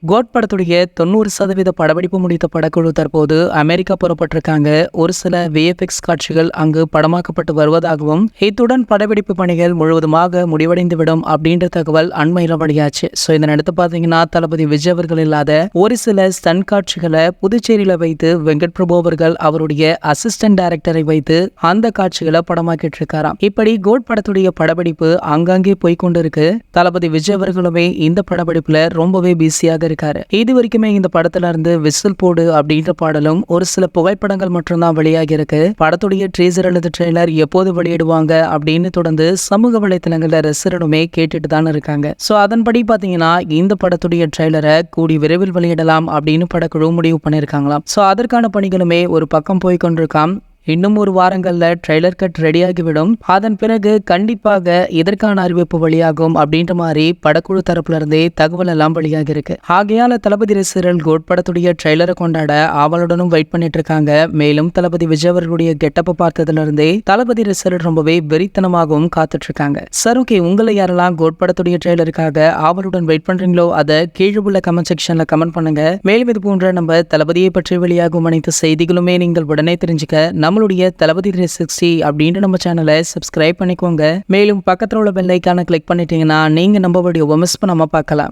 Code படத்துடைய 90% படப்பிடிப்பு முடித்த படக்குழு தற்போது அமெரிக்கா புறப்பட்டிருக்காங்க. ஒரு சில விஎஃப்எக்ஸ் காட்சிகள் அங்கு படமாக்கப்பட்டு வருவதாகவும், இத்துடன் படப்பிடிப்பு பணிகள் முழுவதுமாக முடிவடைந்துவிடும் அப்படின்ற தகவல் அண்மையில வெளியாச்சு. ஸோ இதனை அடுத்து பார்த்தீங்கன்னா, தளபதி விஜய் அவர்கள் இல்லாத ஒரு சில ஸ்டன் காட்சிகளை புதுச்சேரியில வைத்து வெங்கட் பிரபு அவர்கள் அவருடைய அசிஸ்டன்ட் டைரக்டரை வைத்து அந்த காட்சிகளை படமாக்கிட்டு இருக்காராம். இப்படி கோட் படத்துடைய படப்பிடிப்பு அங்கங்கே போய்கொண்டிருக்கு. தளபதி விஜய் அவர்களுமே இந்த படப்பிடிப்புல ரொம்பவே பிஸியாக இருக்காரு. இது வரைக்குமே இந்த படத்துல இருந்து விசில் போடு அப்படின்ற பாடலும் ஒரு சில புகைப்படங்கள் மட்டும்தான் வெளியாகி இருக்கு. படத்துடைய ட்ரீசர் அல்லது ட்ரெய்லர் எப்போது வெளியிடுவாங்க அப்படின்னு தொடர்ந்து சமூக வலைத்தளங்கள்ல ரசிகர்களுமே கேட்டுட்டு தான் இருக்காங்க. சோ அதன்படி பாத்தீங்கன்னா, இந்த படத்துடைய ட்ரெய்லரை கூடி விரைவில் வெளியிடலாம் அப்படின்னு படக்குழு முடிவு பண்ணிருக்காங்களாம். சோ அதற்கான பணிகளுமே ஒரு பக்கம் போய் கொண்டிருக்காம். இன்னும் ஒரு வாரங்கள்ல ட்ரெய்லர் கட் ரெடியாகிவிடும். அதன் பிறகு கண்டிப்பாக இதற்கான அறிவிப்பு வெளியாகும் அப்படின்ற மாதிரி படக்குழு தரப்புல இருந்தே தகவல் எல்லாம் வெளியாகி இருக்கு. ஆகையால தளபதி ரசிகர்கள் கோட் படத்துடைய ட்ரெய்லரை கொண்டாட ஆவலுடனும் வெயிட் பண்ணிட்டு இருக்காங்க. மேலும் தளபதி விஜய் அவர்களுடைய கெட்டப்ப பார்த்ததுல இருந்தே தளபதி ரசிகர்கள் ரொம்பவே வெறித்தனமாகவும் காத்துட்டு இருக்காங்க. சார், ஓகே, உங்களை யாரெல்லாம் கோட் படத்துடைய ட்ரெய்லருக்காக ஆவலுடன் வெயிட் பண்றீங்களோ அதை கீழே உள்ள கமெண்ட் செக்ஷன்ல கமெண்ட் பண்ணுங்க. மேலும் இது போன்ற நம்ம தளபதியை பற்றி வெளியாகும் அனைத்து செய்திகளுமே நீங்கள் உடனே தெரிஞ்சுக்க நம்மளுடைய தளபதி 360 அப்படின்ற நம்ம சேனலை சப்ஸ்கிரைப் பண்ணிக்கோங்க. மேலும் பக்கத்தில் உள்ள பெல் ஐகானை கிளிக் பண்ணிட்டீங்கன்னா நீங்க நம்ம வீடியோவை மிஸ் பண்ணாம பார்க்கலாம்.